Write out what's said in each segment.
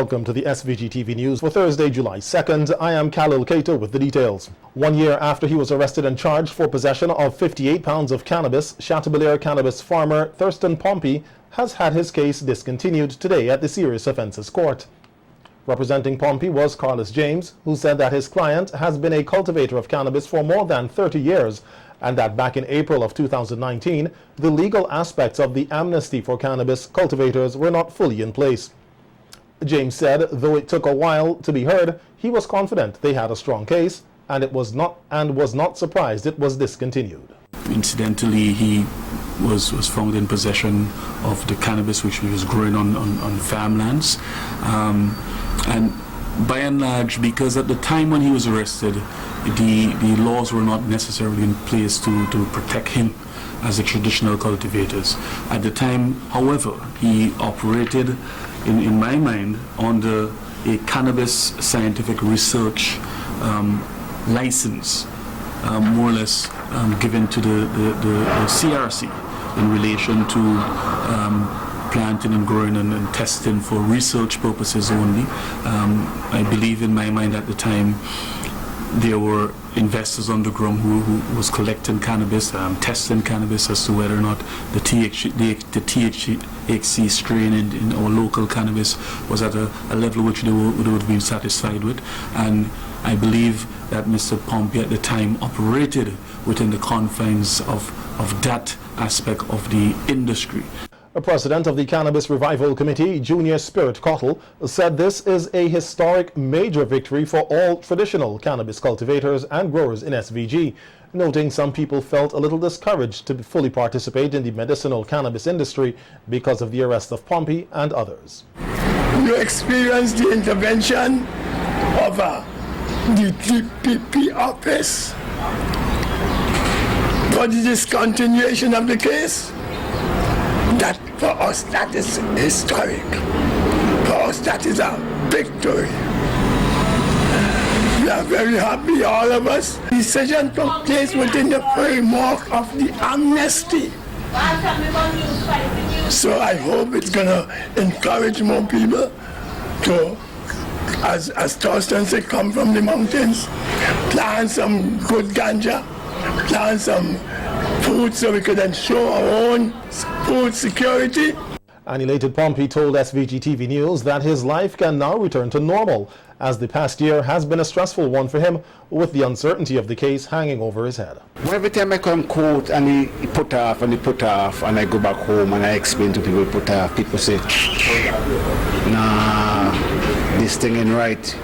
Welcome to the SVG-TV News for Thursday, July 2nd. I am Khalil Kato with the details. 1 year after he was arrested and charged for possession of 58 pounds of cannabis, Chateaubelair cannabis farmer Thurston Pompey has had his case discontinued today at the Serious Offences Court. Representing Pompey was Carlos James, who said that his client has been a cultivator of cannabis for more than 30 years and that back in April of 2019, the legal aspects of the amnesty for cannabis cultivators were not fully in place. James said, though it took a while to be heard, he was confident they had a strong case and was not surprised it was discontinued. Incidentally, he was found in possession of the cannabis which he was growing on farmlands. And by and large, because at the time when he was arrested, the laws were not necessarily in place to protect him as a traditional cultivators. At the time, however, he operated, in my mind, under a cannabis scientific research license, more or less given to the CRC in relation to planting and growing and testing for research purposes only. I believe in my mind at the time there were investors on the ground who was collecting cannabis, testing cannabis as to whether or not the THC strain in our local cannabis was at a level which they would have been satisfied with. And I believe that Mr. Pompey at the time operated within the confines of that aspect of the industry. A president of the Cannabis Revival Committee, Junior Spirit Cottle, said this is a historic major victory for all traditional cannabis cultivators and growers in SVG, noting some people felt a little discouraged to fully participate in the medicinal cannabis industry because of the arrest of Pompey and others. You experienced the intervention of the DPP office for the discontinuation of the case. That for us, that is historic. For us, that is a victory. We are very happy, all of us. The decision took place within the framework of the amnesty. So I hope it's going to encourage more people to, as Thurston said, come from the mountains, plant some good ganja, plant some food so we could ensure our own food security. An elated Pompey told SVG-TV News that his life can now return to normal, as the past year has been a stressful one for him, with the uncertainty of the case hanging over his head. Every time I come court and he put off and he put off, and I go back home and I explain to people put off, people say, nah, this thing ain't right.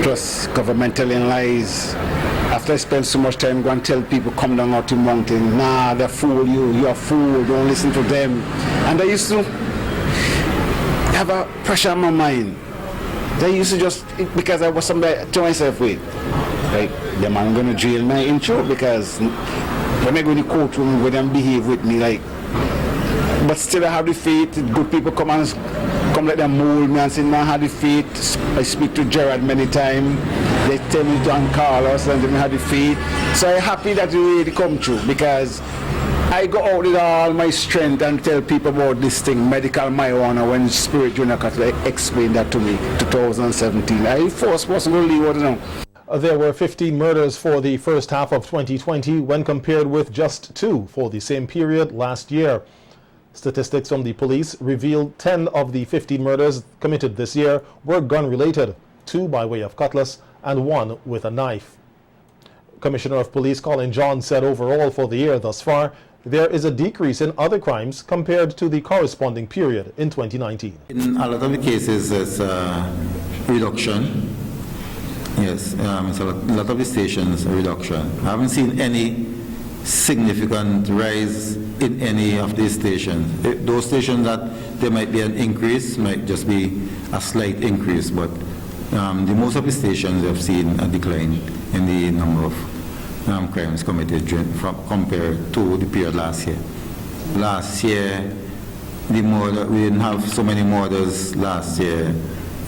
Plus governmental lies. After I spend so much time going to tell people come down out to the mountain, nah, they fool you, you're a fool, don't listen to them. And I used to have a pressure on my mind. They used to just, because I was somebody to myself, wait, like, the man going to jail my intro because when I go in the courtroom, when they behave with me, like, but still I have the faith, good people come let them mold me and say, man, I have the faith. I speak to Gerard many times. They tell me to Carlos and they have the faith. So I'm happy that it really come true because I go out with all my strength and tell people about this thing, medical marijuana, when Spirit Junior explained that to me, 2017. I first person to leave, what you know. There were 15 murders for the first half of 2020 when compared with just 2 for the same period last year. Statistics from the police revealed 10 of the 15 murders committed this year were gun-related, 2 by way of cutlass and 1 with a knife. Commissioner of Police Colin John said overall for the year thus far, there is a decrease in other crimes compared to the corresponding period in 2019. In a lot of the cases, there's a reduction. Yes, it's a lot of the stations, a reduction. I haven't seen any significant rise in any of these stations. Those stations that there might be an increase, might just be a slight increase, but the most of the stations have seen a decline in the number of crimes committed compared to the period last year. Last year, we didn't have so many murders last year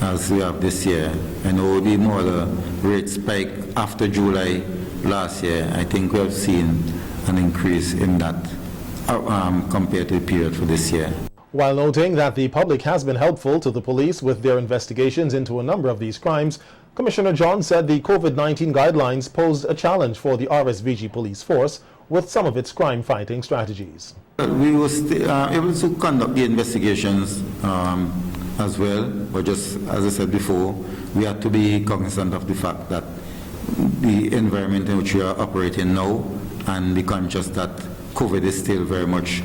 as we have this year. I know the murder rate spiked after July last year. I think we have seen an increase in that compared to the period for this year. While noting that the public has been helpful to the police with their investigations into a number of these crimes, Commissioner John said the COVID-19 guidelines posed a challenge for the RSVG police force with some of its crime-fighting strategies. We were able to conduct the investigations as well, but just as I said before, we had to be cognizant of the fact that the environment in which we are operating now and be conscious that COVID is still very much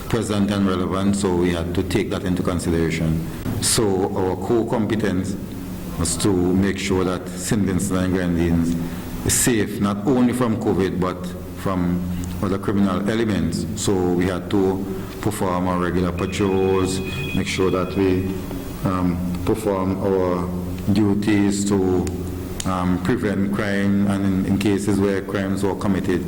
present and relevant, so we had to take that into consideration. So our core competence was to make sure that St. Vincent and Grenadines is safe not only from COVID but from other criminal elements. So we had to perform our regular patrols, make sure that we perform our duties to prevent crime, and in cases where crimes were committed,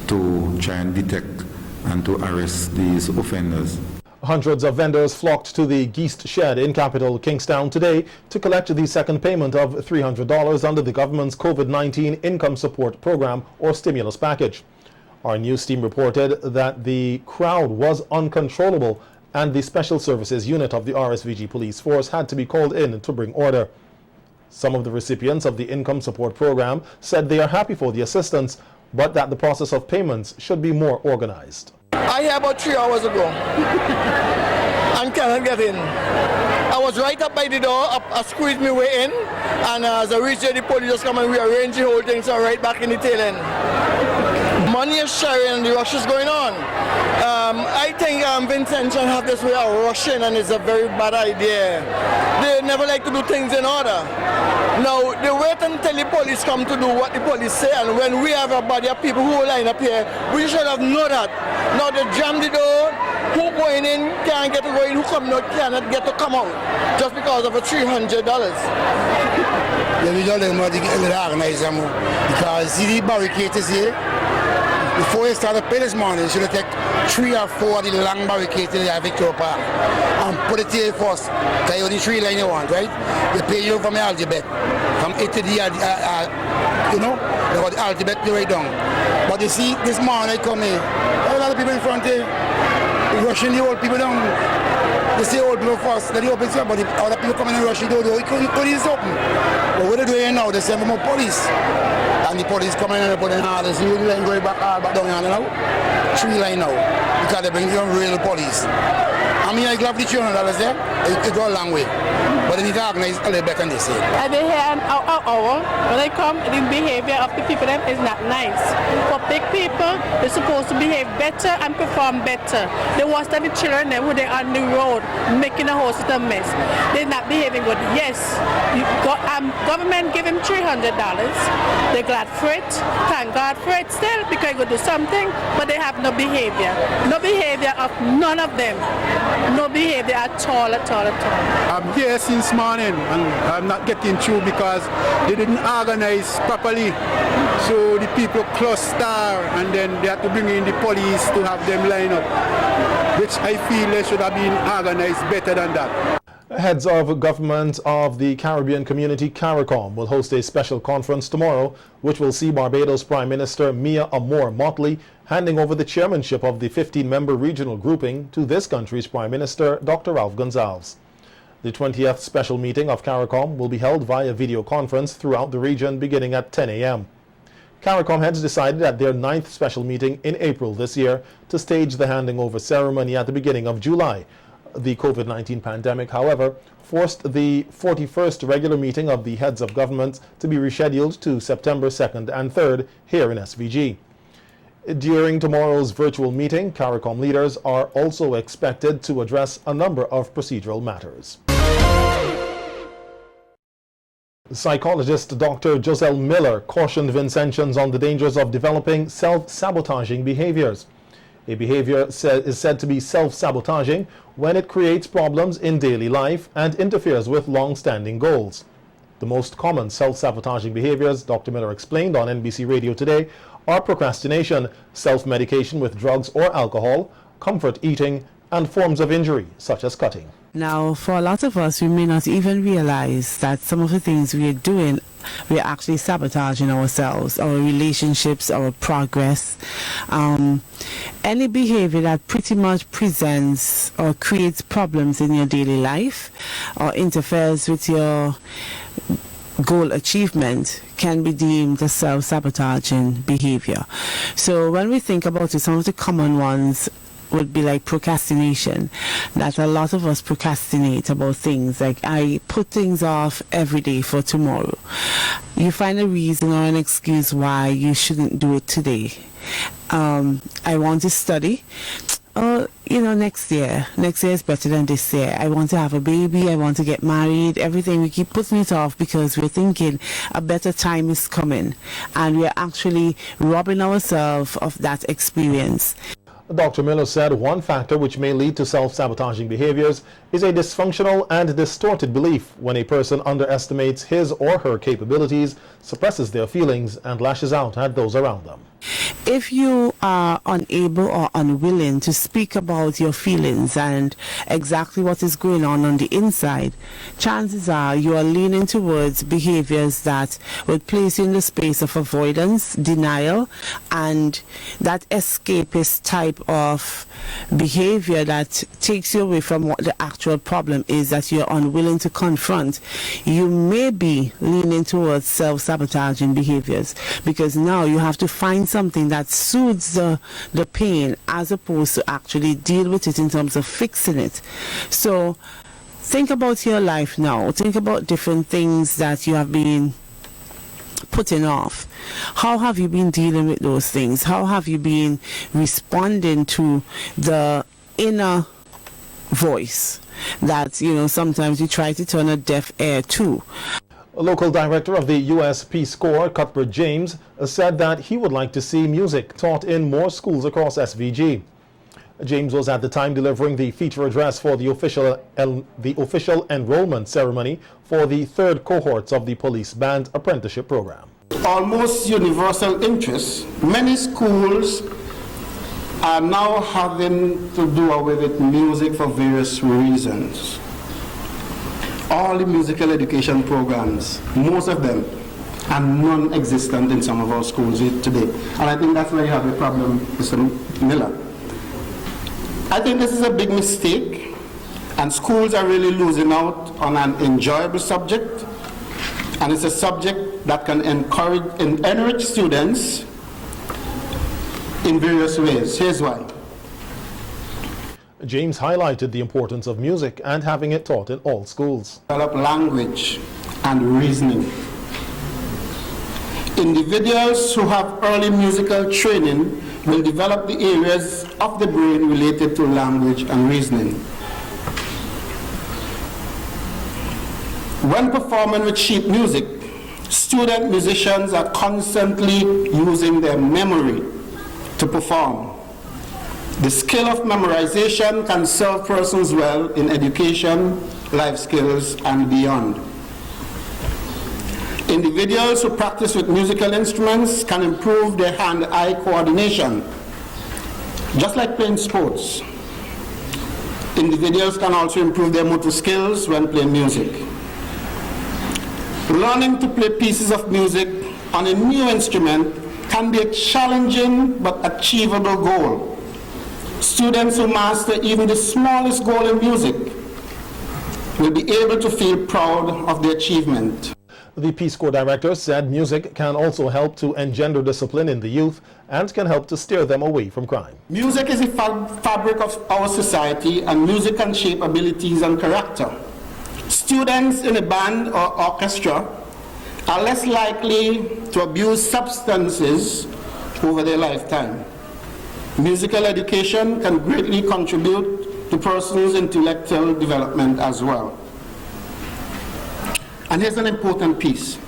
to try and detect and to arrest these offenders. Hundreds of vendors flocked to the Geest Shed in capital Kingstown today to collect the second payment of $300 under the government's COVID-19 Income Support Program or stimulus package. Our news team reported that the crowd was uncontrollable and the Special Services Unit of the RSVG Police Force had to be called in to bring order. Some of the recipients of the Income Support Program said they are happy for the assistance, but that the process of payments should be more organized. I here about 3 hours ago and cannot get in. I was right up by the door, I squeezed my way in, and as I reached there, the police just come and rearrange the whole thing, so I'm right back in the tail end. Money is sharing and the rush is going on. I think Vincent can have this way of rushing, and it's a very bad idea. They never like to do things in order. Now, they wait until the police come to do what the police say, and when we have a body of people who line up here, we should have known that. Now they jam the door, who going in can't get to go in, who come out cannot get to come out, just because of a $300. Yeah, we don't know how to organize them, because see the barricade is here. Before you start to pay this morning, you should take 3 or 4 of the long barricades in the Victoria Park and put it here first, because you only 3 lines you want, right? They pay you from the alphabet, from A to D, you know, they got the alphabet right down. But you see, this morning I come here, a lot of people in front here, rushing the old people down. They say old people first, then they open up, but the other people coming and rushing the door, you couldn't open. But what they're doing now, they send more police. And the police coming in and putting hard, so you line going back down here now. 3 line now, because they bring the real police. I mean, I love the $200 there, it go a long way. But they need to organize a little better than they say. I been here an hour. When I come, the behavior of the people them is not nice. For big people, they're supposed to behave better and perform better. They watch that the children them who they on the road making a whole system mess. They're not behaving good. Yes, government give them $300. They're glad for it. Thank God for it still, because they go do something, but they have no behavior. No behavior of none of them. No behavior at all. I'm here since morning and I'm not getting through because they didn't organize properly. So the people cluster and then they had to bring in the police to have them line up, which I feel they should have been organized better than that. Heads of government of the Caribbean community, CARICOM, will host a special conference tomorrow, which will see Barbados Prime Minister Mia Amor Motley handing over the chairmanship of the 15-member regional grouping to this country's Prime Minister, Dr. Ralph Gonsalves. The 20th special meeting of CARICOM will be held via video conference throughout the region beginning at 10 a.m. CARICOM heads decided at their 9th special meeting in April this year to stage the handing over ceremony at the beginning of July. The COVID-19 pandemic, however, forced the 41st regular meeting of the heads of government to be rescheduled to September 2nd and 3rd here in SVG. During tomorrow's virtual meeting, CARICOM leaders are also expected to address a number of procedural matters. Psychologist Dr. Joselle Miller cautioned Vincentians on the dangers of developing self-sabotaging behaviors. A behavior is said to be self-sabotaging when it creates problems in daily life and interferes with long-standing goals. The most common self-sabotaging behaviors, Dr. Miller explained on NBC Radio Today, are procrastination, self-medication with drugs or alcohol, comfort eating, and forms of injury, such as cutting. Now, for a lot of us, we may not even realize that some of the things we are doing, we are actually sabotaging ourselves, our relationships, our progress. Any behavior that pretty much presents or creates problems in your daily life or interferes with your goal achievement can be deemed a self-sabotaging behavior. So when we think about it, some of the common ones would be like procrastination, that a lot of us procrastinate about things. Like, I put things off every day for tomorrow. You find a reason or an excuse why you shouldn't do it today. I want to study. Oh, next year is better than this year. I want to have a baby. I want to get married. Everything, we keep putting it off because we're thinking a better time is coming, and we're actually robbing ourselves of that experience. Dr. Miller said one factor which may lead to self-sabotaging behaviors is a dysfunctional and distorted belief when a person underestimates his or her capabilities, suppresses their feelings, and lashes out at those around them. If you are unable or unwilling to speak about your feelings and exactly what is going on the inside, chances are you are leaning towards behaviors that would place you in the space of avoidance, denial, and that escapist type of behavior that takes you away from what the actual problem is that you're unwilling to confront. You may be leaning towards self-sabotaging behaviors because now you have to find something that soothes the pain as opposed to actually deal with it in terms of fixing it. So think about your life now. Think about different things that you have been putting off. How have you been dealing with those things? How have you been responding to the inner voice that, sometimes you try to turn a deaf ear to? A local director of the U.S. Peace Corps, Cuthbert James, said that he would like to see music taught in more schools across SVG. James was at the time delivering the feature address for the official enrollment ceremony for the third cohorts of the police band apprenticeship program. Almost universal interest, many schools are now having to do away with music for various reasons. All the musical education programs, most of them, are non-existent in some of our schools today. And I think that's where you have a problem, Mr. Miller. I think this is a big mistake, and schools are really losing out on an enjoyable subject, and it's a subject that can enrich students in various ways. Here's why. James highlighted the importance of music and having it taught in all schools. Develop language and reasoning. Individuals who have early musical training will develop the areas of the brain related to language and reasoning. When performing with sheet music, student musicians are constantly using their memory to perform. The skill of memorization can serve persons well in education, life skills, and beyond. Individuals who practice with musical instruments can improve their hand-eye coordination, just like playing sports. Individuals can also improve their motor skills when playing music. Learning to play pieces of music on a new instrument can be a challenging but achievable goal. Students who master even the smallest goal in music will be able to feel proud of their achievement. The Peace Corps director said music can also help to engender discipline in the youth and can help to steer them away from crime. Music is the fabric of our society, and music can shape abilities and character. Students in a band or orchestra are less likely to abuse substances over their lifetime. Musical education can greatly contribute to persons' intellectual development as well. And here's an important piece.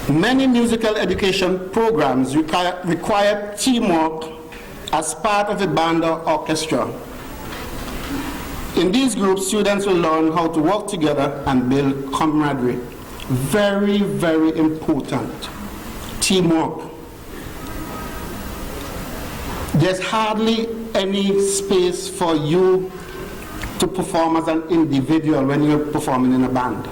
Many musical education programs require teamwork as part of a band or orchestra. In these groups, students will learn how to work together and build camaraderie. Very, very important. Teamwork. There's hardly any space for you to perform as an individual when you're performing in a band.